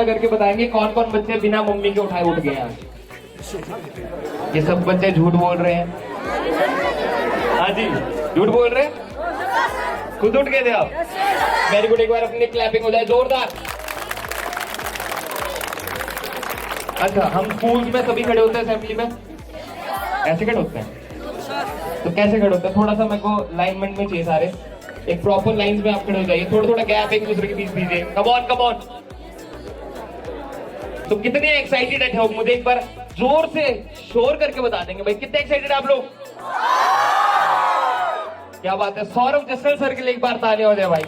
खड़ा करके बताएंगे कौन कौन बच्चे बिना मम्मी के उठाए उठ गए हैं आज। ये सब बच्चे झूठ बोल रहे हैं। हाँ जी, झूठ बोल रहे हैं, खुद उठ गए थे आप। वेरी गुड, एक बार अपनी क्लैपिंग हो जाए जोरदार। अच्छा, हम स्कूल्स में सभी खड़े होते हैं असेंबली में, ऐसे खड़े होते हैं, तो कैसे खड़े होते हैं? थोड़ा सा मेरे को लाइनमेंट में चाहिए सारे, एक प्रॉपर लाइंस में आप खड़े हो जाइए, थोड़ा थोड़ा गैप एक दूसरे के बीच दीजिए। Come on come on. तो कितने एक्साइटेड है ठेओग? मुझे एक बार जोर से शोर करके बता देंगे भाई, कितने एक्साइटेड आप लोग? क्या बात है। सौरभ जसल सर के लिए एक बार तालियां हो जाए भाई।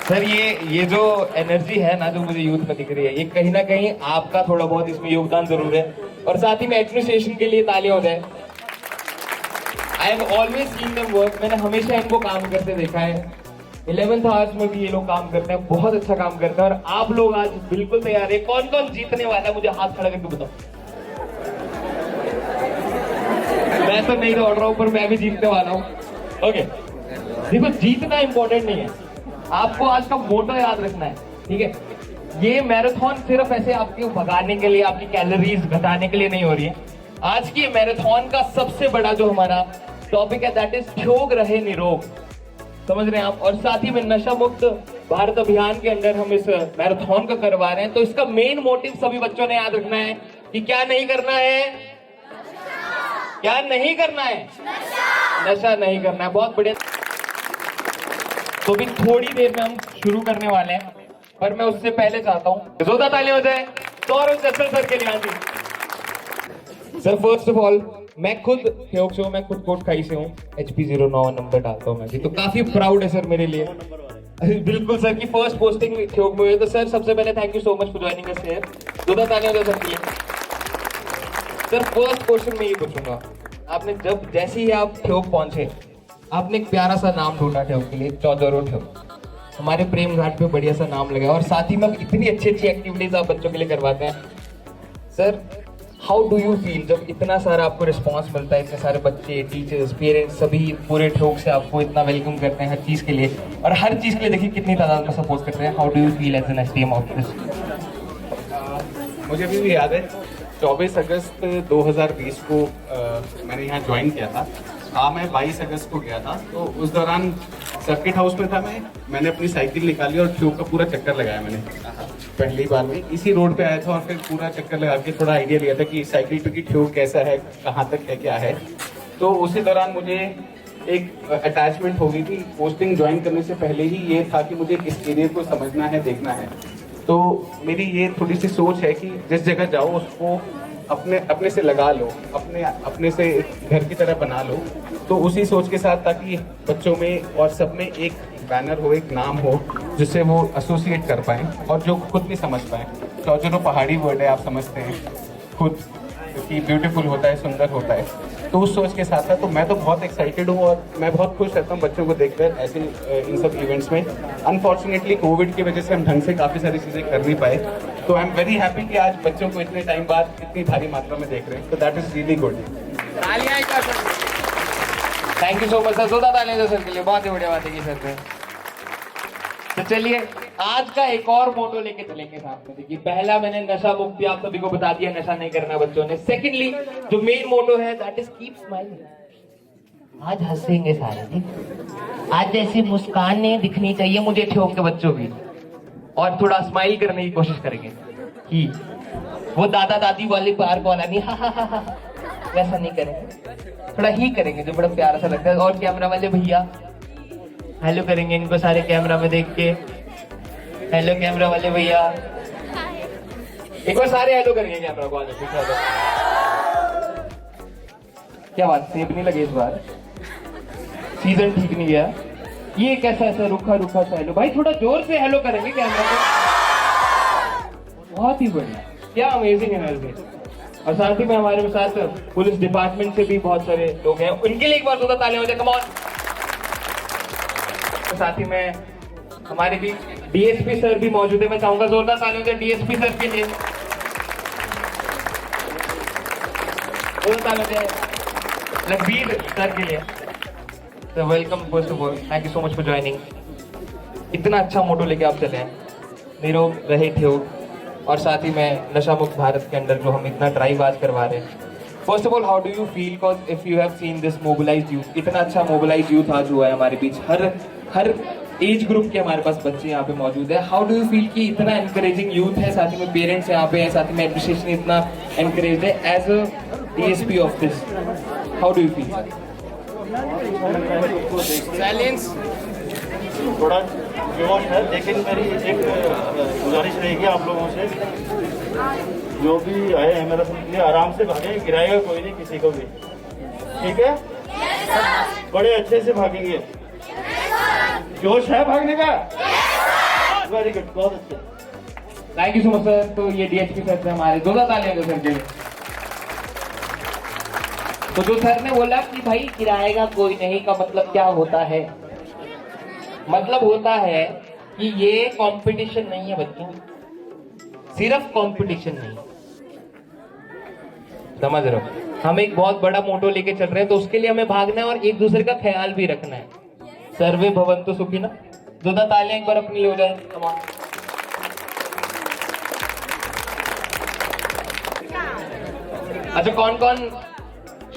सर ये जो एनर्जी है ना, जो मुझे यूथ में दिख रही है, ये कहीं ना कहीं आपका थोड़ा बहुत इसमें योगदान जरूर है। और साथ ही में एडमिनिस्ट्रेशन के लिए तालियां हो जाए। I have always seen them work, मैंने हमेशा इनको काम करते देखा है। 11th आवर्स में भी ये लोग काम करते हैं, बहुत अच्छा काम करते हैं। और आप लोग आज बिल्कुल तैयार है। कौन कौन जीतने वाला है मुझे हाथ खड़ा करके बताओ। मैं तो नहीं दौड़ रहा हूं, पर मैं भी जीतने वाला हूं। ओके, देखो जीतना इंपॉर्टेंट नहीं है, आपको आज का मोटो याद रखना है, ठीक है? ये मैराथन सिर्फ ऐसे आपके भगाने के लिए, आपकी कैलोरीज घटाने के लिए नहीं हो रही है। आज की मैराथन का सबसे बड़ा जो हमारा टॉपिक है, दैट इज थ्योग रहे निरोग। समझ रहे हैं आप? और साथ ही में नशा मुक्त भारत अभियान के अंदर हम इस मैराथन का करवा रहे हैं। तो इसका मेन मोटिव सभी बच्चों ने याद रखना है कि क्या नहीं करना है, क्या नहीं करना है, नशा नहीं करना है। बहुत बढ़िया। तो भी थोड़ी देर में हम शुरू करने वाले हैं, पर मैं उससे पहले चाहता हूं जोरदार तालियां हो जाए सौरभ जसल सर के लिए। हाँ जी सर, फर्स्ट ऑफ ऑल मैं खुद थेओग से हूँ, मैं खुद कोटखाई से हूँ, HP 09 नंबर डालता हूँ मैं भी, तो काफी प्राउड है सर मेरे लिए। बिल्कुल सर की फर्स्ट पोस्टिंग थेओग में हुई। तो सर सबसे पहले thank you so much for joining us here. जोरदार तालियां हो जाए सर के लिए। सर फर्स्ट क्वेश्चन मैं ये पूछूंगा, आपने जब जैसे ही आप थेओग पहुंचे, आपने एक प्यारा सा नाम ढूंढा थेओग के लिए, चौधरो थेओग। हमारे प्रेम घाट पे बढ़िया सा नाम लगा, और साथ ही में इतनी अच्छी अच्छी एक्टिविटीज आप बच्चों के लिए करवाते हैं। Sir how do you feel जब इतना सारा आपको रिस्पॉन्स मिलता है, इतने सारे बच्चे, टीचर्स, पेरेंट्स सभी पूरे थेओग से आपको इतना वेलकम करते हैं हर चीज़ के लिए, और हर चीज़ के लिए देखिए कितनी तादाद में सपोर्ट करते हैं। How do you feel as an STM of this? मुझे अभी भी याद है 24 अगस्त 2020 को मैंने यहाँ ज्वाइन किया था। हाँ, मैं 22 अगस्त को गया था। तो उस दौरान सर्किट हाउस में था मैंने अपनी साइकिल निकाली और थेओग का पूरा चक्कर लगाया मैंने पहली बार में। इसी रोड पे आया था और फिर पूरा चक्कर लगा के थोड़ा आइडिया लिया था कि साइकिल पे की थेओग कैसा है, कहाँ तक है, क्या है। तो उसी दौरान मुझे एक अटैचमेंट हो गई थी। पोस्टिंग ज्वाइन करने से पहले ही ये था कि मुझे इस एरिया को समझना है, देखना है। तो मेरी ये थोड़ी सी सोच है कि जिस जगह जाओ उसको अपने से लगा लो, अपने से घर की तरह बना लो। तो उसी सोच के साथ, ताकि बच्चों में और सब में एक बैनर हो, एक नाम हो, जिससे वो एसोसिएट कर पाएँ और जो खुद नहीं समझ पाएँ। चौधरो पहाड़ी वर्ड है, आप समझते हैं खुद, क्योंकि ब्यूटीफुल होता है, सुंदर होता है। तो उस सोच के साथ था। तो मैं तो बहुत एक्साइटेड हूँ और मैं बहुत खुश रहता हूँ बच्चों को देखकर ऐसे इन सब इवेंट्स में। अनफॉर्चुनेटली कोविड की वजह से हम ढंग से काफ़ी सारी चीज़ें कर नहीं पाए। तो आई एम वेरी हैप्पी कि आज बच्चों को इतने टाइम बाद इतनी भारी मात्रा में देख रहे हैं। तो that is really good. Thank you so much sir, जोरदार तालियां सर के लिए, बहुत ही बढ़िया बात है सर पे। तो चलिए आज का एक और मोटो लेके चलेंगे साथ में। देखिए, पहला मैंने नशा मुक्ति आप सभी को बता दिया, नशा नहीं करना बच्चों ने। सेकेंडली जो मेन मोटो है, दैट इज कीप स्माइलिंग। आज हंसेंगे सारे, ठीक? आज जैसी मुस्कान नहीं दिखनी चाहिए मुझे थेओग के बच्चों की, और थोड़ा स्माइल करने की कोशिश करेंगे कि वो दादा दादी वाली पार्क वाला नहीं, हा वैसा नहीं करेंगे, थोड़ा ही करेंगे जो बड़ा प्यारा सा लगता है। और कैमरा वाले भैया हेलो करेंगे इनको सारे कैमरा में देख के। हेलो कैमरा वाले भैया, एक बार सारे हेलो करेंगे कैमरा को। क्या बात, सेब नहीं लगे इस बार? सीजन ठीक नहीं गया। ये कैसा ऐसा रुखा रुखा सा हेलो भाई, थोड़ा जोर से हेलो करेंगे कैमरा को। बहुत ही बढ़िया, क्या अमेजिंग एनर्जी। और साथ ही में हमारे साथ पुलिस डिपार्टमेंट से भी बहुत सारे लोग हैं, उनके लिए एक बार जोरदार तालियां हो जाए, कम ऑन। साथ ही में हमारे भी DSP सर भी मौजूद है, मैं चाहूंगा जोरदार तालियां हो जाए DSP सर के लिए। जोरदार तालियां हो जाए लखबीर सर के लिए। So welcome first of all, thank you so much for joining. इतना अच्छा मोटो लेके आप चले हैं, निरोग रहे ठेयोग, और साथ ही में नशा मुक्त भारत के अंदर जो हम इतना ड्राइव आज करवा रहे हैं। First of all how do you feel, because if you have seen this mobilised youth, इतना अच्छा मोबिलाइज्ड यूथ आज हुआ है हमारे बीच, हर एज ग्रुप के हमारे पास बच्चे यहाँ पे मौजूद है। हाउ डू यू फील कि इतना एनकरेजिंग यूथ है, साथ ही में पेरेंट्स यहाँ पे हैं, साथ ही में एडमिनिस्ट्रेशन इतना एनकरेज है as a DSP of this, how do you feel? Silence थोड़ा जोश है, लेकिन मेरी एक गुजारिश रहेगी आप लोगों से, जो भी आए हैं मैराथन के लिए आराम से भागें, गिराएगा कोई नहीं किसी को भी, ठीक है? बड़े अच्छे से भागेंगे। जोश है भागने का? वेरी गुड, बहुत अच्छे। Thank you so much sir. तो ये DSP सर थे हमारे, जोरदार तालियां दो सर के लिए। तो जो सर ने बोला कि भाई गिराएगा कोई नहीं का मतलब क्या होता है? मतलब होता है कि ये कंपटीशन नहीं है बच्चों, सिर्फ कंपटीशन नहीं, समझ रहे हो? हम एक बहुत बड़ा मोटो लेके चल रहे हैं, तो उसके लिए हमें भागना है और एक दूसरे का ख्याल भी रखना है। सर्वे भवन्तु सुखिनः। जोरदार तालियां एक बार अपनी ले हो जाए। अच्छा, कौन कौन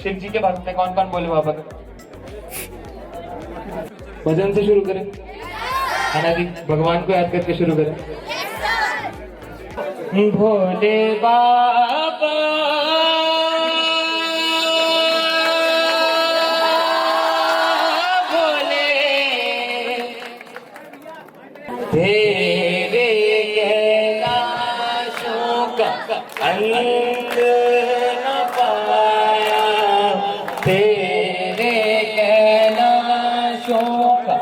शिव जी के भक्त हैं? कौन कौन बोले बाबा का? भजन से शुरू करें, है ना जी? भगवान को याद करके शुरू करें। भोले बाबा भोले, तेरे कैलाशों का अंत न पाया, तेरे कैलाशों का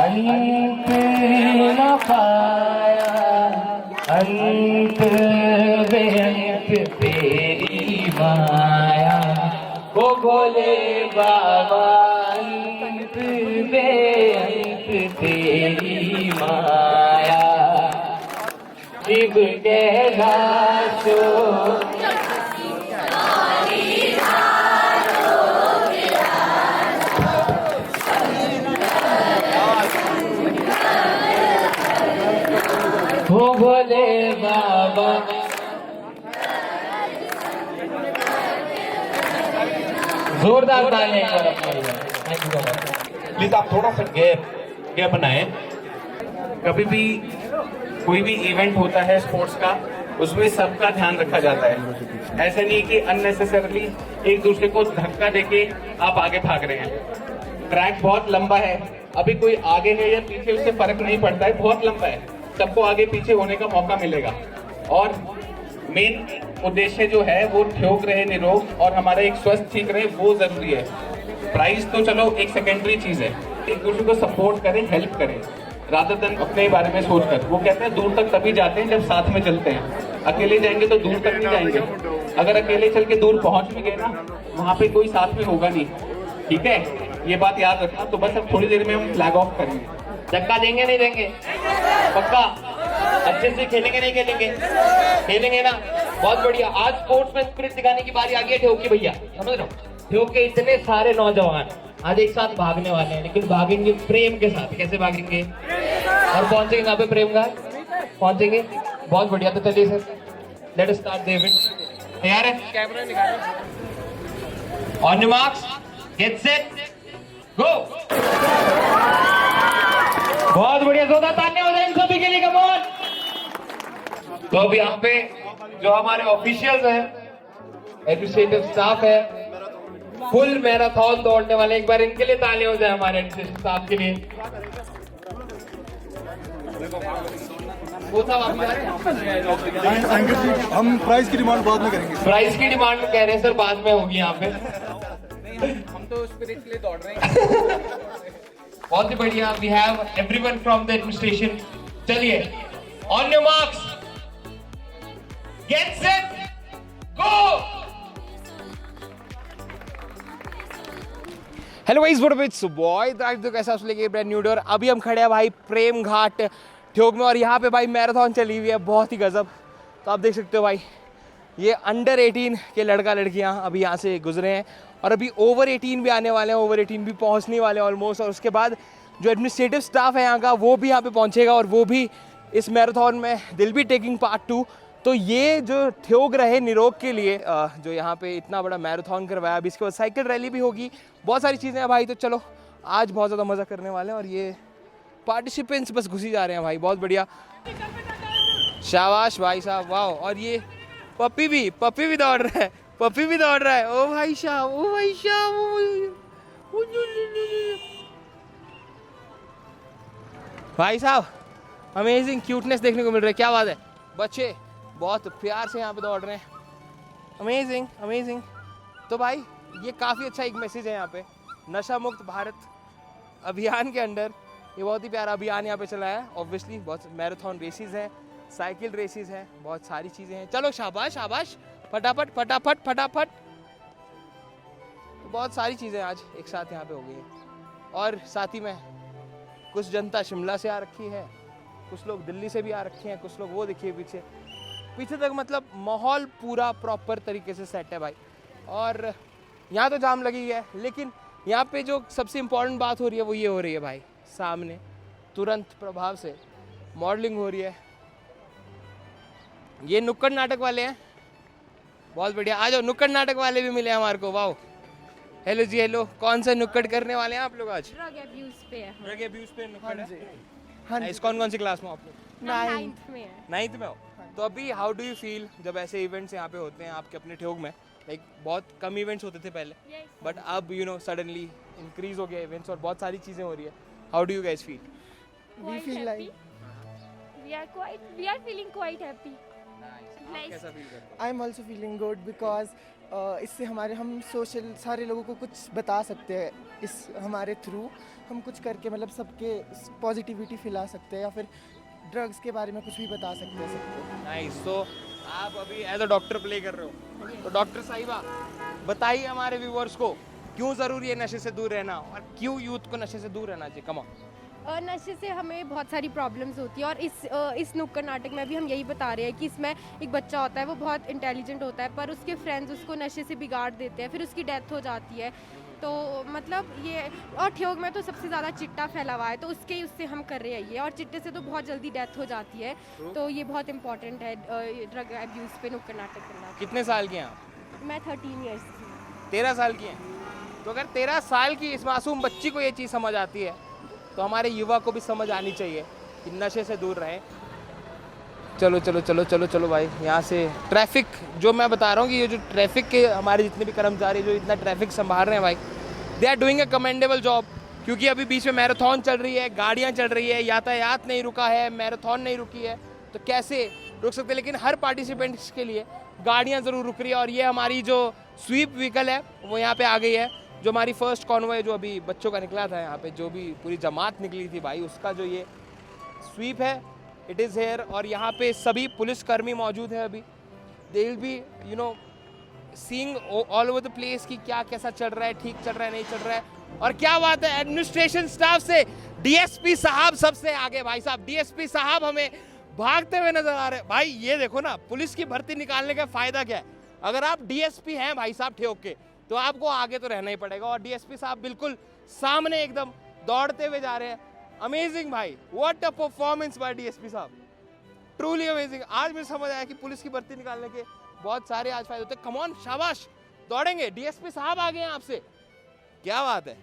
अंत न पाया, अंत बेअंत तेरी माया, ओ भोले बाबा अंत बेअंत तेरी माया, शिव कैलाशो हो भोले बाबा। जोरदार तालियां एक बार अपने लिए। Thank you so much. Please आप थोड़ा सा गैप बनाएं। कभी भी कोई भी इवेंट होता है स्पोर्ट्स का, उसमें सबका ध्यान रखा जाता है। ऐसा नहीं कि अननेसेसरली एक दूसरे को धक्का देके आप आगे भाग रहे हैं। ट्रैक बहुत लंबा है, अभी कोई आगे है या पीछे उससे फर्क नहीं पड़ता है, बहुत लंबा है, सबको आगे पीछे होने का मौका मिलेगा। और मेन उद्देश्य जो है वो ठेयोग रहे, निरोग और हमारा एक स्वस्थ ठीक रहे, वो जरूरी है। प्राइस तो चलो एक सेकेंडरी चीज है, एक दूसरे को सपोर्ट करें, हेल्प करें, रादर देन अपने बारे में सोचकर। वो कहते हैं दूर तक तभी जाते हैं जब साथ में चलते हैं। अकेले जाएंगे तो दूर तक नहीं जाएंगे। अगर अकेले चल के दूर पहुंच भी गए ना, वहां पे कोई साथ में होगा नहीं, ठीक है? ये बात याद रखना। तो बस अब थोड़ी देर में हम फ्लैग ऑफ करेंगे। धक्का देंगे नहीं देंगे? पक्का? अच्छे से खेलेंगे नहीं खेलेंगे? खेलेंगे ना? बहुत बढ़िया। आज स्पोर्ट्स में स्पिरिट दिखाने की बारी आ गई है ठेयोग की भैया, समझ रहे हो? ठेयोग के इतने सारे नौजवान आज एक साथ भागने वाले हैं, लेकिन भागेंगे प्रेम के साथ। कैसे भागेंगे? और पहुंचेंगे कहाँ पे? प्रेम घाट पहुंचेंगे। बहुत बढ़िया। तो चलिए sir, let us start the event. तैयार है? कैमरा निकालो। On your marks, get set, go. बहुत बढ़िया। जोरदार तालियां हो जाए इन सभी के लिए, कम ऑन। तो अब यहाँ पे जो हमारे ऑफिशियल्स हैं, एडमिनिस्ट्रेटिव स्टाफ है, फुल मैराथन दौड़ने वाले, एक बार इनके लिए तालियां हो जाए हमारे एडमिनिस्ट्रेटिव स्टाफ के लिए। वो सब हम प्राइस की डिमांड बाद में करेंगे। प्राइस की डिमांड कह रहे हैं सर, बाद में होगी यहाँ पे। हम तो स्पिरिट के लिए दौड़ रहे हैं। बहुत ही बढ़िया। We have everyone from the administration. चलिए, on your marks, get set, go. Hello guys, what up, it's boy drive. तो कैसा आप लेके ब्रांड न्यू डोर। अभी हम खड़े हैं भाई प्रेम घाट ठेयोग में, और यहाँ पे भाई मैराथन चली हुई है, बहुत ही गजब। तो आप देख सकते हो भाई, ये अंडर 18 के लड़का लड़कियाँ अभी यहाँ से गुजरे हैं, और अभी ओवर 18 भी आने वाले हैं, ओवर 18 भी पहुँचने वाले हैं ऑलमोस्ट। और उसके बाद जो एडमिनिस्ट्रेटिव स्टाफ है यहाँ का वो भी यहाँ पे पहुँचेगा और वो भी इस मैराथन में दिल बी टेकिंग पार्ट 2। तो ये जो थ्योग रहे निरोग के लिए जो यहाँ पे इतना बड़ा मैराथन करवाया, अभी इसके बाद साइकिल रैली भी होगी, बहुत सारी चीज़ें हैं भाई। तो चलो आज बहुत ज़्यादा मज़ा करने वाले हैं और ये पार्टिसिपेंट्स बस घुसी जा रहे हैं भाई, बहुत बढ़िया, शाबाश भाई साहब, वाह। और ये पप्पी भी दौड़ रहा है, पप्पी भी दौड़ रहा है, ओ भाई साहब, ओ भाई साहब, भाई साहब अमेजिंग क्यूटनेस देखने को मिल रहा है, क्या बात है। बच्चे बहुत प्यार से यहाँ पे दौड़ रहे हैं, अमेजिंग अमेजिंग। तो भाई ये काफ़ी अच्छा एक मैसेज है यहाँ पे, नशा मुक्त भारत अभियान के अंडर ये बहुत ही प्यारा अभियान यहाँ पे चला है। ऑब्वियसली बहुत मैराथन रेसेस हैं, साइकिल रेसेस हैं, बहुत सारी चीज़ें हैं। चलो शाबाश शाबाश, फटाफट फटाफट फटाफट। तो बहुत सारी चीज़ें आज एक साथ यहाँ पे हो गई हैं और साथ ही में कुछ जनता शिमला से आ रखी है, कुछ लोग दिल्ली से भी आ रखे हैं, कुछ लोग वो देखिए पीछे पीछे तक, मतलब माहौल पूरा प्रॉपर तरीके से सेट है भाई। और यहाँ तो जाम लगी है, लेकिन यहाँ पे जो सबसे इम्पोर्टेंट बात हो रही है वो ये हो रही है भाई, सामने तुरंत प्रभाव से मॉडलिंग हो रही है। ये नुक्कड़ नाटक वाले हैं, बहुत बढ़िया, आ जाओ, नुक्कड़ नाटक वाले भी मिले हमारे को, वाह। हेलो जी हेलो, कौन सा नुक्कड़ करने वाले हैं आप लोग आज? ड्रग अब्यूज पे है। ड्रग अब्यूज पे नुक्कड़ है। हाँ इस कौन सी क्लास में आप लोग? 9th में है। 9th में हो? तो अभी हाउ डू यू फील जब ऐसे इवेंट्स यहाँ पे होते हैं आपके अपने ठियोग में? लाइक बहुत कम इवेंट्स होते थे पहले, बट अब यू नो सडनली इंक्रीज हो गया इवेंट्स और बहुत सारी चीज़ें हो रही है। How do you guys feel? We feel like we are feeling quite happy. आप कैसा फील करते I am also feeling good because इससे हम सोशल सारे लोगों को कुछ बता सकते हैं, इस हमारे थ्रू हम कुछ करके मतलब सबके पॉजिटिविटी फैला सकते हैं या फिर ड्रग्स के बारे में कुछ भी बता सकते हैं सबको। नाइस। तो आप अभी एज अ डॉक्टर प्ले कर रहे हो, तो डॉक्टर साहिबा बताइए हमारे व्यूअर्स को क्यों ज़रूरी है नशे से दूर रहना और क्यों यूथ को नशे से दूर रहना चाहिए? Come on. नशे से हमें बहुत सारी प्रॉब्लम्स होती है और इस नुक्कड़ नाटक में भी हम यही बता रहे हैं कि इसमें एक बच्चा होता है, वो बहुत इंटेलिजेंट होता है, पर उसके फ्रेंड्स उसको नशे से बिगाड़ देते हैं, फिर उसकी डेथ हो जाती है। तो मतलब ये, और ठियोग में तो सबसे ज़्यादा चिट्टा फैला हुआ है, तो उससे हम कर रहे हैं ये, और चिट्टे से तो बहुत जल्दी डेथ हो जाती है। तो ये बहुत इंपॉर्टेंट है ड्रग अब्यूज़ पे नुक्कड़ नाटक करना। कितने साल के हैं आप? मैं 13 ईयर्स की। 13 साल की हैं। तो अगर 13 साल की इस मासूम बच्ची को ये चीज़ समझ आती है तो हमारे युवा को भी समझ आनी चाहिए कि नशे से दूर रहें। चलो चलो चलो चलो चलो भाई, यहाँ से ट्रैफिक जो मैं बता रहा हूँ कि ये जो ट्रैफिक के हमारे जितने भी कर्मचारी जो इतना ट्रैफिक संभाल रहे हैं भाई, they are doing a commendable job. क्योंकि अभी बीच में मैराथन चल रही है, गाड़ियाँ चल रही है, यातायात नहीं रुका है, मैराथन नहीं रुकी है, तो कैसे रुक सकते। लेकिन हर पार्टिसिपेंट्स के लिए गाड़ियाँ ज़रूर रुक रही है और ये हमारी जो स्वीप व्हीकल है वो यहाँ पे आ गई है। जो हमारी फर्स्ट कॉन्वॉय जो अभी बच्चों का निकला था यहाँ पे, जो भी पूरी जमात निकली थी भाई, उसका जो ये स्वीप है इट इज़ हेयर। और यहाँ पे सभी पुलिसकर्मी मौजूद है। अभी they will be you know seeing all over the place कि क्या कैसा चल रहा है, ठीक चल रहा है, नहीं चल रहा है। और क्या बात है, एडमिनिस्ट्रेशन स्टाफ से डीएसपी साहब सबसे आगे भाई साहब, डीएसपी साहब हमें भागते हुए नजर आ रहे हैं। भाई ये देखो ना, पुलिस की भर्ती निकालने का फायदा क्या है? अगर आप डीएसपी हैं भाई साहब ठियोग के, तो आपको आगे तो रहना ही पड़ेगा। और डीएसपी साहब बिल्कुल सामने एकदम दौड़ते हुए जा रहे हैं। अमेजिंग भाई, what a performance by DSP साहब, ट्रूली अमेजिंग। आज मुझे समझ आया कि पुलिस की भर्ती निकालने के बहुत सारे आज फायदे होते हैं। कम ऑन, शाबाश, दौड़ेंगे, डीएसपी साहब आ गए हैं आपसे, क्या बात है।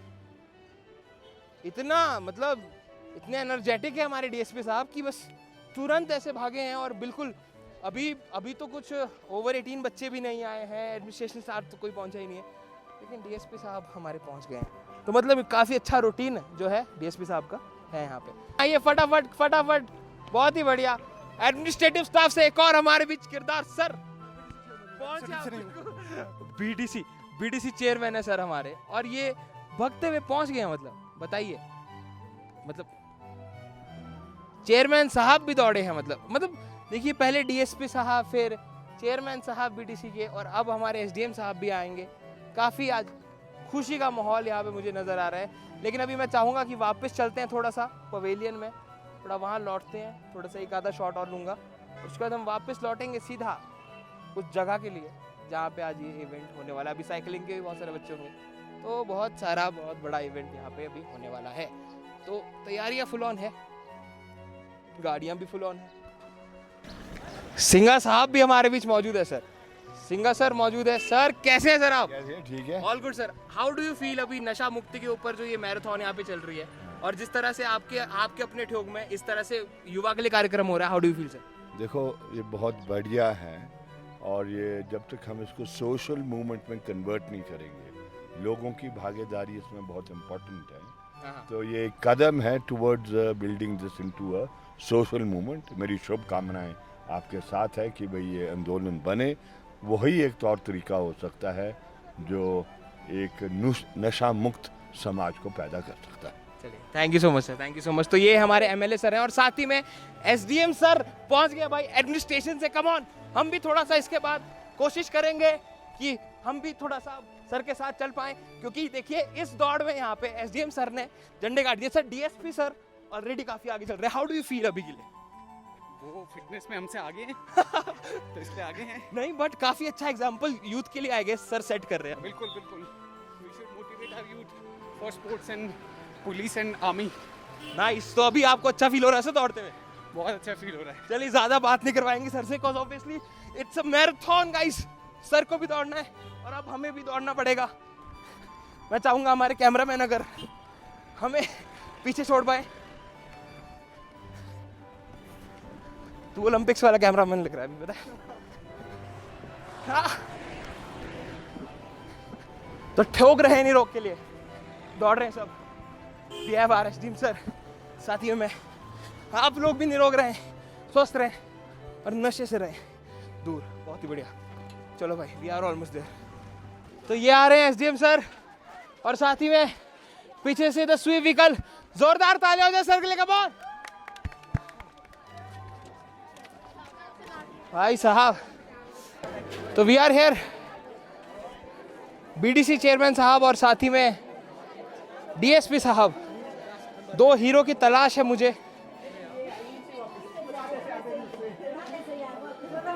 इतना मतलब इतने एनर्जेटिक है हमारे डीएसपी साहब की बस तुरंत ऐसे भागे हैं। और बिल्कुल अभी तो कुछ ओवर 18 बच्चे भी नहीं आए हैं, एडमिनिस्ट्रेशन स्टाफ तो कोई पहुंचा ही नहीं है, लेकिन डीएसपी साहब हमारे पहुंच गए हैं। तो मतलब काफ़ी अच्छा रूटीन जो है डीएसपी साहब का है यहाँ पे। आइए फटाफट फटाफट, बहुत ही बढ़िया। एडमिनिस्ट्रेटिव स्टाफ से एक और हमारे बीच किरदार सर बीडीसी चेयरमैन है सर हमारे, और ये भगते हुए पहुंच गए हैं। मतलब बताइए, मतलब चेयरमैन साहब भी दौड़े हैं। मतलब देखिए, पहले डीएसपी साहब, फिर चेयरमैन साहब बीडीसी के, और अब हमारे एसडीएम साहब भी आएंगे। काफ़ी आज खुशी का माहौल यहाँ पे मुझे नज़र आ रहा है। लेकिन अभी मैं चाहूँगा कि वापस चलते हैं थोड़ा सा पवेलियन में, थोड़ा वहाँ लौटते हैं, थोड़ा सा एक आधा शॉट और लूँगा, उसके बाद हम वापस लौटेंगे सीधा उस जगह के लिए जहाँ पे आज ये इवेंट होने वाला है। अभी साइकिलिंग के भी बहुत सारे बच्चे होंगे, तो बहुत बड़ा इवेंट यहाँ पे अभी होने वाला है। तो तैयारियां फुल ऑन है, गाड़ियां भी फुल ऑन है। सिंगा साहब भी हमारे बीच मौजूद है सर, सिंगा सर मौजूद है। सर कैसे हैं सर आप? ठीक है। All good sir. How do you feel अभी नशा मुक्ति के ऊपर जो ये मैराथन यहाँ पे चल रही है और जिस तरह से आपके अपने ठियोग में इस तरह से युवा के लिए कार्यक्रम हो रहा है, how do you feel sir? देखो ये बहुत बढ़िया है और ये जब तक हम इसको सोशल मूवमेंट में कन्वर्ट नहीं करेंगे, लोगों की भागीदारी इसमें बहुत इम्पोर्टेंट है, तो ये एक कदम है towards building this into a social movement. मेरी शुभकामनाएं आपके साथ है कि भाई ये आंदोलन बने, वही एक तौर तरीका हो सकता है जो एक नशा मुक्त समाज को पैदा कर सकता है। चलिए, thank you so much sir, thank you so much. तो ये हमारे एमएलए सर हैं और साथ ही में एसडीएम सर पहुंच गए भाई एडमिनिस्ट्रेशन से। कम ऑन, हम भी थोड़ा सा इसके बाद कोशिश करेंगे कि हम भी थोड़ा सा सर के साथ चल पाएं, क्योंकि देखिए इस दौड़ में यहाँ पे एसडीएम सर ने झंडे गाड़ दिए। सर डीएसपी सर ऑलरेडी काफी आगे चल रहे हैं, हाउ डू यू फील अभी के लिए? वो फिटनेस में हमसे आगे हैं तो इसलिए आगे हैं। नहीं बट काफी अच्छा एग्जांपल यूथ के लिए आई गेस सर सेट कर रहे हैं। बिल्कुल बिल्कुल, we should motivate our youth for sports and police and army. Nice, तो अभी आपको अच्छा फील हो रहा है सर दौड़ते हुए? बहुत अच्छा फील हो रहा है। चलिए ज्यादा बात नहीं करवाएंगे सर से, because obviously it's a marathon guys. Sir को भी दौड़ना है और अब हमें भी दौड़ना पड़ेगा। मैं चाहूंगा हमारे कैमरामैन अगर हमें पीछे छोड़ पाए। तू ओलंपिक्स वाला कैमरामैन लग रहा है अभी, पता है? हाँ। तो ठोक रहे हैं निरोग के लिए, दौड़ रहे हैं सब। We have our SDM sir, साथियों में आप लोग भी निरोग रहें, स्वस्थ रहें और नशे से रहें दूर। बहुत ही बढ़िया। चलो भाई, वी आर ऑलमोस्ट देयर। तो ये आ रहे हैं एसडीएम सर और साथ ही में पीछे से द स्वीप व्हीकल। जोरदार तालियां हो जाए सर के लिए, कम ऑन भाई साहब। तो we are here, BDC chairman साहब और साथ ही में डीएसपी साहब, दो हीरो की तलाश है मुझे।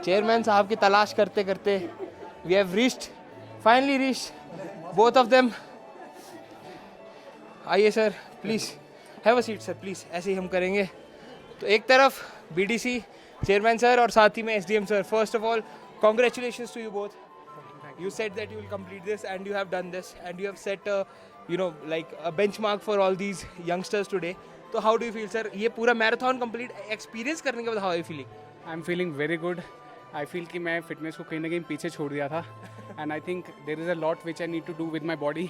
चेयरमैन साहब की तलाश करते करते we have reached, finally reached both of them. आइए sir, please have a seat sir, please. ऐसे ही हम करेंगे। तो एक तरफ बीडीसी चेयरमैन सर और साथ ही में SDM sir. First of all congratulations to you both. You said that you will complete this and you have done this and you have set like a benchmark for all these youngsters today. So how do you feel sir? ये पूरा marathon complete experience करने के बाद how are you feeling? I'm feeling very good. I feel कि मैं fitness को कहीं ना कहीं पीछे छोड़ दिया था and I think there is a lot which I need to do with my body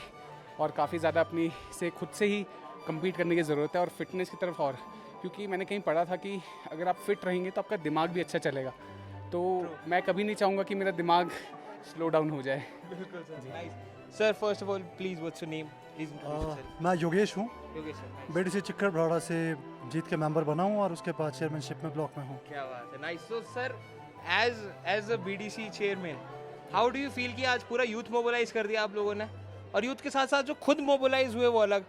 और काफ़ी ज़्यादा अपनी से खुद से ही compete करने की ज़रूरत है और फिटनेस की तरफ और, क्योंकि मैंने कहीं पढ़ा था कि अगर आप फिट रहेंगे तो आपका दिमाग भी अच्छा चलेगा। तो मैं कभी नहीं चाहूँगा कि मेरा दिमाग स्लो डाउन हो जाए। बिल्कुल sir. Sir first of all please what's your name? मैं योगेश हूँ, योगेश सर। बेटी से चिक्कर भराड़ा से जीत के मेंबर बना हूँ और उसके बाद चेयरमैनशिप में ब्लॉक में हूँ। क्या बात है, nice. So sir as a BDC chairman, how do you feel कि आज पूरा यूथ मोबिलाइज कर दिया आप लोगों ने, और यूथ के साथ साथ जो खुद मोबिलाइज हुए वो अलग,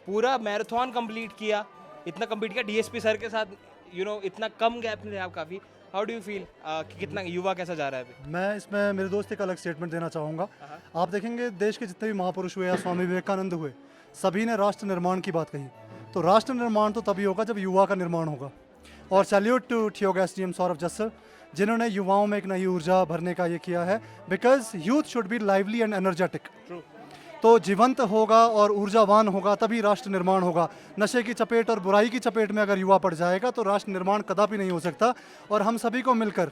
पूरा मैराथन कंप्लीट किया, इतना कंप्लीट किया डीएसपी सर के साथ, इतना कम गैप में थे आप काफ़ी। हाउ डू यू फील कि कितना युवा कैसा जा रहा है अभी? मैं इसमें मेरे दोस्त एक अलग स्टेटमेंट देना चाहूँगा। आप देखेंगे देश के जितने भी महापुरुष हुए या स्वामी विवेकानंद हुए, सभी ने राष्ट्र निर्माण की बात कही। तो राष्ट्र निर्माण तो तभी होगा जब युवा का निर्माण होगा। और salute to Theog SDM Saurabh Jassar, जिन्होंने युवाओं में एक नई ऊर्जा भरने का ये किया है, because youth should be lively and energetic. तो जीवंत होगा और ऊर्जावान होगा तभी राष्ट्र निर्माण होगा। नशे की चपेट और बुराई की चपेट में अगर युवा पड़ जाएगा तो राष्ट्र निर्माण कदापि नहीं हो सकता। और हम सभी को मिलकर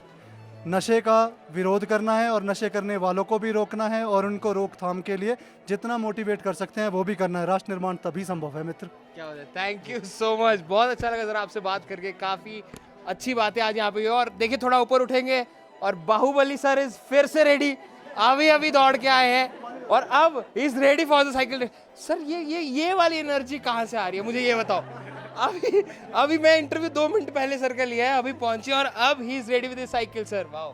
नशे का विरोध करना है और नशे करने वालों को भी रोकना है और उनको रोकथाम के लिए जितना मोटिवेट कर सकते हैं वो भी करना है। राष्ट्र निर्माण तभी संभव है मित्र। क्या बात है, थैंक यू सो मच। बहुत अच्छा लगा सर आपसे बात करके, काफ़ी अच्छी बातें आज यहाँ पे हुई। और देखिए थोड़ा ऊपर उठेंगे और बाहुबली सर इज फिर से रेडी, अभी दौड़ के आए हैं और अब is ready for the cycle. Sir ये वाली एनर्जी कहाँ से आ रही है मुझे ये बताओ। अभी मैं इंटरव्यू 2 मिनट पहले सर का लिया है, अभी पहुंचे और अब he is ready with cycle. Sir wow,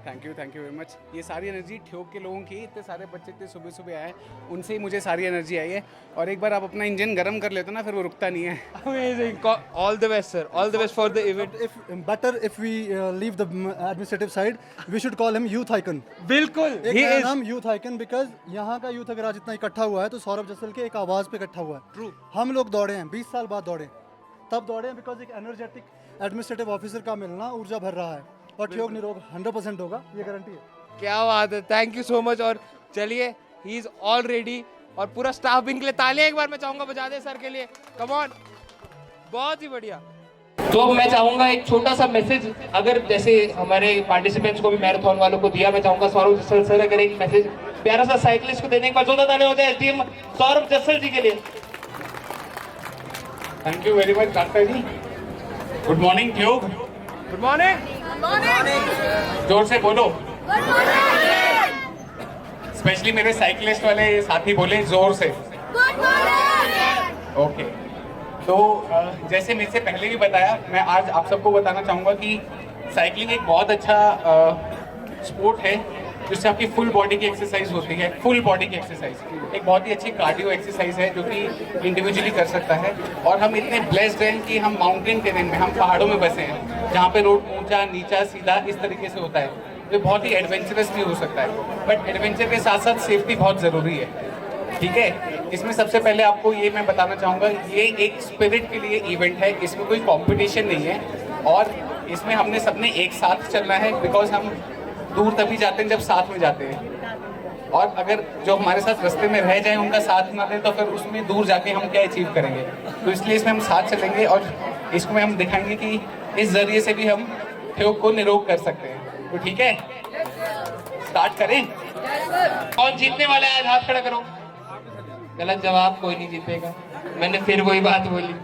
thank you very much. ये सारी एनर्जी ठ्योग के लोगों की, इतने सारे बच्चे इतने सुबह सुबह आए, उनसे ही मुझे सारी एनर्जी आई है। और एक बार आप अपना इंजन गर्म कर लेते हो ना, फिर वो रुकता नहीं है। Amazing. All the best, sir. All the best for the event. If we leave the administrative side, we should call him youth icon. बिल्कुल. एक He नया is. नाम यूथ आइकन, बिकॉज यहाँ का यूथ अगर आज इतना इकट्ठा हुआ है तो सौरभ जसल के एक आवाज़ पे इकट्ठा हुआ है। True. हम लोग दौड़े हैं, 20 साल बाद दौड़े, तब दौड़े हैं बिकॉज एक एनर्जेटिक एडमिनिस्ट्रेटिव ऑफिसर का मिलना ऊर्जा भर रहा है। और ठियोग निरोग 100% होगा, ये गारंटी है। क्या बात है, थैंक यू सो मच। और चलिए, ही इज ऑल रेडी। और पूरा स्टाफ इनके लिए तालियां एक बार मैं चाहूंगा बजा दे सर के लिए। कम ऑन, बहुत ही बढ़िया। तो अब मैं चाहूंगा एक छोटा सा मैसेज, अगर जैसे हमारे पार्टिसिपेंट्स को भी मैराथन वालों को दिया, मैं चाहूंगा सौरभ जसल सर अगर एक मैसेज प्यारा सा साइकिलिस्ट को देने के बाद जोरदार तालियां हो जाए एसडीएम सौरभ जसल जी के लिए। Thank you very much doctor ji. Good morning Theog. Good morning. जोर से बोलो। स्पेशली मेरे साइकिलिस्ट वाले साथी बोले जोर से। ओके, तो जैसे मेरे से पहले भी बताया, मैं आज आप सबको बताना चाहूँगा कि साइकिलिंग एक बहुत अच्छा स्पोर्ट है जिससे आपकी फुल बॉडी की एक्सरसाइज होती है। फुल बॉडी की एक्सरसाइज एक बहुत ही अच्छी कार्डियो एक्सरसाइज है जो कि इंडिविजुअली कर सकता है। और हम इतने ब्लेस्ड हैं कि हम माउंटेन टेरेन में, हम पहाड़ों में बसे हैं जहाँ पे रोड ऊंचा नीचा सीधा इस तरीके से होता है। तो बहुत ही एडवेंचरस भी हो सकता है, बट एडवेंचर के साथ साथ सेफ्टी बहुत ज़रूरी है। ठीक है, इसमें सबसे पहले आपको ये मैं बताना चाहूँगा, ये एक स्पिरिट के लिए इवेंट है, इसमें कोई कंपटीशन नहीं है। और इसमें हमने सबने एक साथ चलना है, बिकॉज हम दूर तभी जाते हैं जब साथ में जाते हैं। और अगर जो हमारे साथ रास्ते में रह जाए उनका साथ ना दे तो फिर उसमें दूर जाके हम क्या अचीव करेंगे। तो इसलिए इसमें हम साथ चलेंगे और इसमें हम दिखाएंगे कि इस जरिए से भी हम ठ्योग को निरोग कर सकते हैं। तो ठीक है, स्टार्ट करें। कौन जीतने वाला है? आज हाथ खड़ा करो। गलत जवाब, कोई नहीं जीतेगा। मैंने फिर वही बात बोली,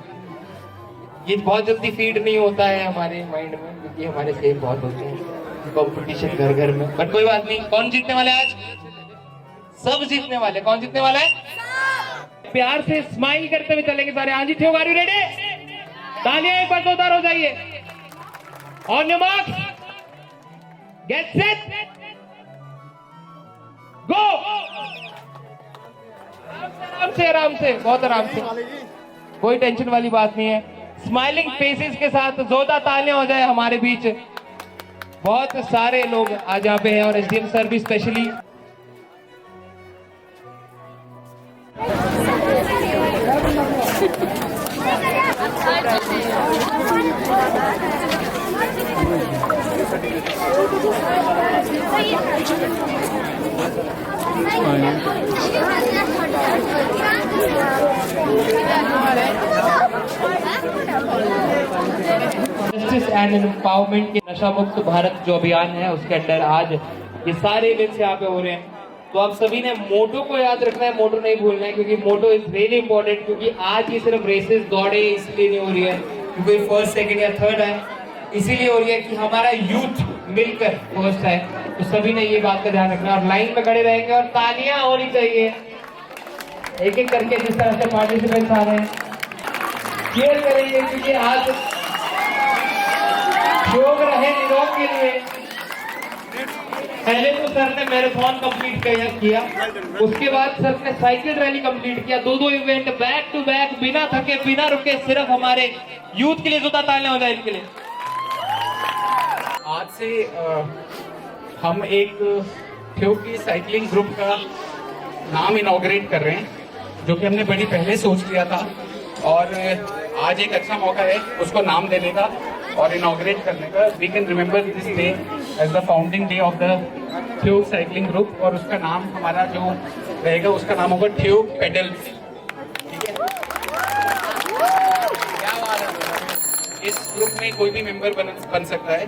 ये बहुत जल्दी फीड नहीं होता है हमारे माइंड में, क्योंकि हमारे सेम बहुत होते हैं कंपटीशन घर घर में। बट कोई बात नहीं। कौन जीतने वाला है आज? सब जीतने वाले। कौन जीतने वाला है? प्यार से स्माइल करते हुए चलेंगे सारे। हाँ जी ठ्योग, आर यू रेडी? तालियां एक बार जोरदार हो जाइए। On your mark, get set, go. आराम से, बहुत आराम से, कोई टेंशन वाली बात नहीं है। स्माइलिंग फेसेस के साथ जोरदार तालियां हो जाए हमारे बीच। बहुत सारे लोग आज यहाँ पे हैं और एसडीएम सर भी स्पेशली। जस्टिस एंड एम्पावरमेंट के नशा मुक्त भारत जो अभियान है उसके अंडर आज ये सारे इवेंट्स यहाँ पे हो रहे हैं। तो आप सभी ने मोटो को याद रखना है, मोटो नहीं भूलना है, क्योंकि मोटो इज रियली इंपॉर्टेंट। क्योंकि आज ये सिर्फ रेसेस दौड़े इसलिए नहीं हो रही है क्योंकि फर्स्ट सेकंड या थर्ड है, इसीलिए हो रही है कि हमारा यूथ मिलकर फर्स्ट है। तो सभी ने ये बात का ध्यान रखना और लाइन में खड़े रहेंगे और तालियां होनी चाहिए एक एक करके जिस तरह से पार्टिसिपेंट्स आ रहे हैं। शेयर करेंगे क्योंकि आज ठ्योग रहे निरोग के लिए। पहले तो सर ने मैराथन कंप्लीट किया, उसके बाद सर ने साइकिल रैली कंप्लीट किया। दो इवेंट बैक टू बैक, बिना थके बिना रुके, सिर्फ हमारे यूथ के लिए जोरदार तालियां हो जाए इनके लिए। आज से हम एक ठ्योग की साइकिलिंग ग्रुप का नाम इनॉग्रेट कर रहे हैं, जो कि हमने बड़ी पहले सोच लिया था। और आज एक अच्छा मौका है उसको नाम देने का और इनॉग्रेट करने का। We can remember this day as the founding day of the Theog cycling group. और उसका नाम हमारा जो रहेगा उसका नाम होगा ठ्योग पेडल्स। ठीक है, क्या बात है। इस ग्रुप में कोई भी मेंबर बन सकता है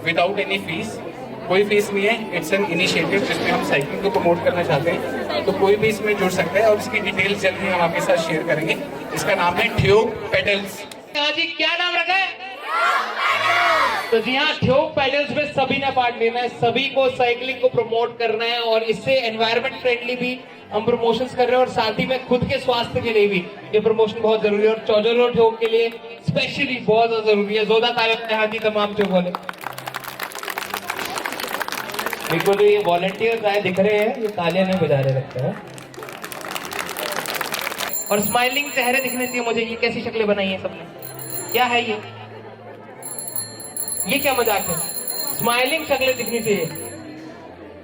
विदाउट एनी फीस। कोई फीस नहीं है, इट्स एन इनिशिएटिव जिसमें हम साइकिलिंग को प्रमोट करना चाहते हैं। तो कोई भी इसमें जुड़ सकता है और इसकी डिटेल्स जल्दी हम आपके साथ शेयर करेंगे। इसका नाम है ठ्योग पेडल्स। हाँ जी, क्या नाम रखा है? तो जी हाँ, ठ्योग पेडल्स में सभी ने पार्ट लेना है, सभी को साइकिलिंग को प्रमोट करना है और इससे एनवायरमेंट फ्रेंडली भी हम प्रमोशंस कर रहे हैं और साथ ही में खुद के स्वास्थ्य के लिए भी ये प्रमोशन बहुत जरूरी है और चौजलो ठ्योग के लिए स्पेशली बहुत जरूरी है। जोरदार तालियां हाँ जी तमाम ठ्योग वाले। मेरे को तो ये वॉलंटियर्स आए दिख रहे हैं, ये तालियां नहीं बजा रहे लगता है। और स्माइलिंग चेहरे दिखने चाहिए मुझे। ये कैसी शक्लें बनाई है सबने, क्या है ये क्या मजाक है? स्माइलिंग शक्लें दिखनी चाहिए।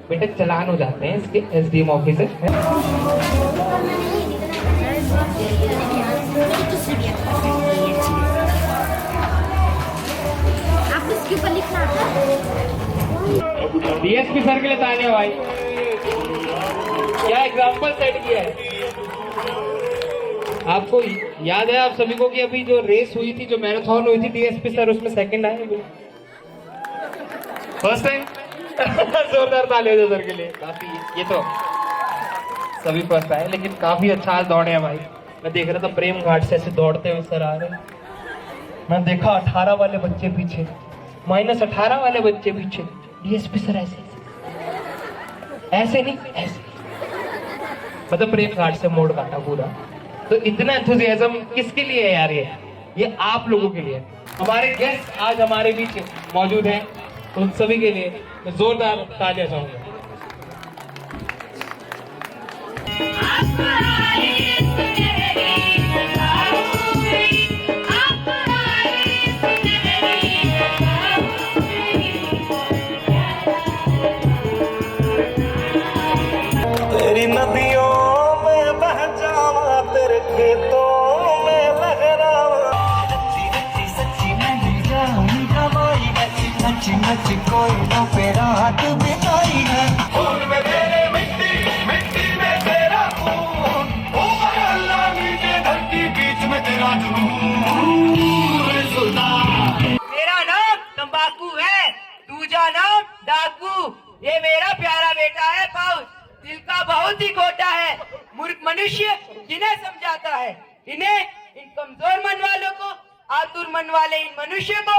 बेटा चलान हो जाते हैं इसके एसडीएम ऑफिसर। आपको इसके ऊपर लिखना आता है? डीएसपी सर के लिए तालियां भाई, क्या एग्जाम्पल सेट किया है। आपको याद है आप सभी को कि अभी जो रेस हुई थी, जो मैराथन हुई थी, डीएसपी सर उसमें सेकंड आए, फर्स्ट टाइम। जोरदार तालियां हो सर के लिए। काफी ये तो सभी फर्स्ट आए, लेकिन काफी अच्छा आज दौड़े हैं भाई। मैं देख रहा था प्रेम घाट से ऐसे दौड़ते हुए सर आ रहे हैं। मैं देखा 18 वाले बच्चे पीछे, -18 वाले बच्चे पीछे, डीएसपी सर ऐसे नहीं ऐसे, मतलब प्रेम घाट से मोड़ काटा पूरा। तो इतना एंथुसियाज्म किसके लिए है यार? ये आप लोगों के लिए। हमारे गेस्ट आज हमारे बीच मौजूद हैं, तो उन सभी के लिए मैं जोरदार तालियां चाहूंगा। तेरी नदियों में बह जावा, तेरे खेतों में लहरावा, सच्ची नहीं जाऊंगी कमाई है, सच्ची कोई तो पे रात बिताई है। खून में तेरे मिट्टी, मिट्टी में तेरा खून, ऊपर अल्लाह नीचे धरती, बीच में तेरा जुनून। मेरा नाम तंबाकू है, दूजा नाम डाकू। ये मेरा प्यारा बेटा है पाउस, दिल का बहुत ही खोटा है। मूर्ख मनुष्य जिन्हें समझाता है, इन्हें, इन कमजोर मन वालों को, आतुर मन वाले इन मनुष्य को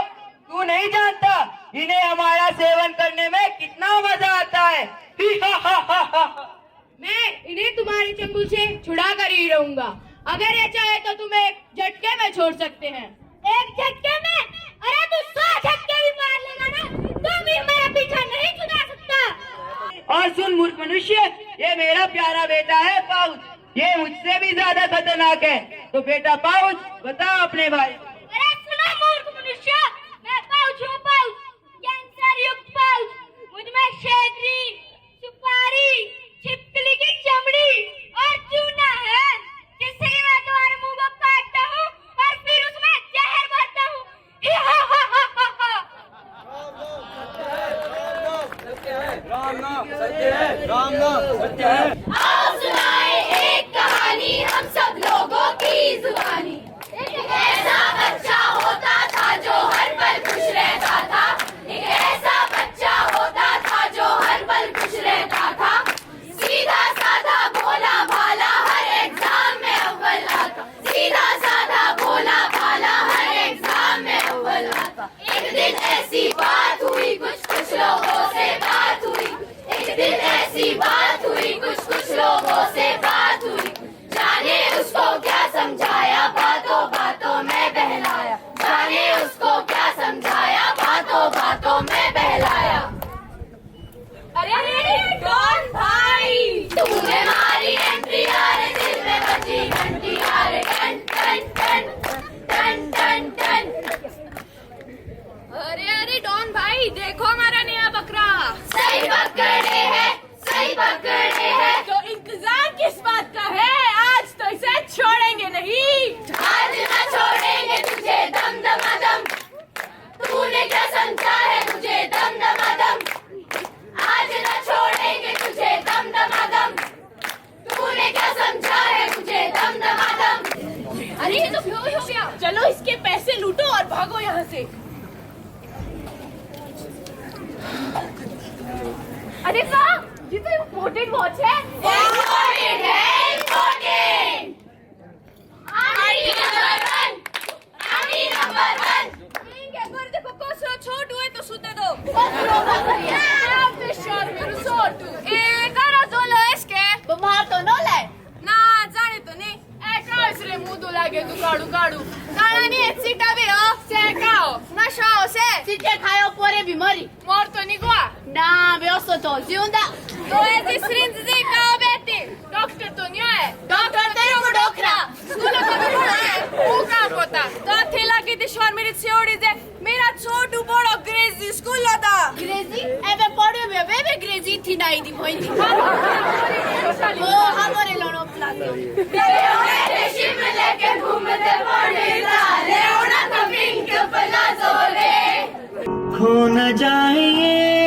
तू नहीं जानता। इन्हें हमारा सेवन करने में कितना मजा आता है। मैं इन्हें तुम्हारे चंगुल से छुड़ा कर ही रहूंगा। अगर ये चाहे तो तुम्हें एक झटके में छोड़ सकते हैं। एक झटके में? अरे तू 100 झटके भी मार लेगा ना, तो भी मेरा पीछा नहीं छुड़ा सकता। और सुन मूर्ख मनुष्य, ये मेरा प्यारा बेटा है पाउस, ये मुझसे भी ज्यादा खतरनाक है। तो बेटा पाउस बताओ अपने भाई। अरे सुनो मूर्ख मनुष्य, मैं पाउस हूँ, पाउस, कैंसर युक्त पाउस। मुझमें शेरनी, सुपारी, छिपकली की चमड़ी और चूना है, जिससे कि मैं तुम्हारे मुंह को काटता हूँ और फिर उसमें जहर भरता हूँ। आओ सुनाए एक कहानी हम सब लोगों की जुबानी। एक ऐसा बच्चा होता था जो हर पल खुश रहता था। एक ऐसा बच्चा होता था जो हर पल खुश रहता था। सीधा साधा भोला भाला हर एग्जाम में अव्वल आता। सीधा साधा भोला भाला हर एग्जाम में अव्वल आता। एक दिन ऐसी बात हुई, कुछ लोगों से बात हुई। एक दिन ऐसी बात हुई, कुछ लोगों से बात हुई। जाने उसको क्या समझाया, बातों बातों में बहलाया। जाने उसको क्या समझाया, बातों बातों में बहलाया। अरे डॉन भाई, तूने मारी एंट्री, यार दिल में बजी घंटी, यार टन टन टन टन टन टन। अरे डॉन भाई, देखो हमारा नया बकरा। सही पकड़े है, सही पकड़े है। तो इंतजार किस बात का है, आज तो इसे छोड़ेंगे नहीं। आज ना छोड़ेंगे तुझे दम दमादम। तूने क्या समझा है मुझे दम दमादम। आज ना छोड़ेंगे तुझे दम दमादम। तूने क्या समझा है मुझे दम दमादम। अरे ये तो फ्यूज हो गया, चलो इसके पैसे लूटो और भागो यहाँ से। अरे वाह, ये तो इम्पोर्टेंट वॉच है। इम्पोर्टेंट है, इम्पोर्टेंट। आनी नंबर 1, आनी नंबर 1। ठीक है, पर देखो कोसो छोटू है तो सुते दो। आप बेशर्म मेरे सोटू। ए करो जोलो इसके। बीमार तो न ले ना, जाने तो नहीं। ए कास रे मुंह तो लागे तू काड़ू काड़ू। काला नहीं सीटा भी हो, से खाओ, नशा हो से। सीटे खाओ पोरे बीमारी। मोर तो नहीं गोवा। ना vi også tolvjunda. Då är det srindzika beti. Doktor to njoje. Doktor te rogo dokra. Skolo ko bi pढ़ा उका पोता. तो थेला की दिशा मेरी छोड़ी जे मेरा छोटू बड़ो ग्रेजी स्कूल था. ग्रेजी? एबे पढ़े बे ग्रेजी थी नहीं दी भई थी. ओ हमारे लोनो प्लाटो. ये शिमला के घूमते पड़े ले उड़ा तो पिंक प्लाजो रे. खो न जाए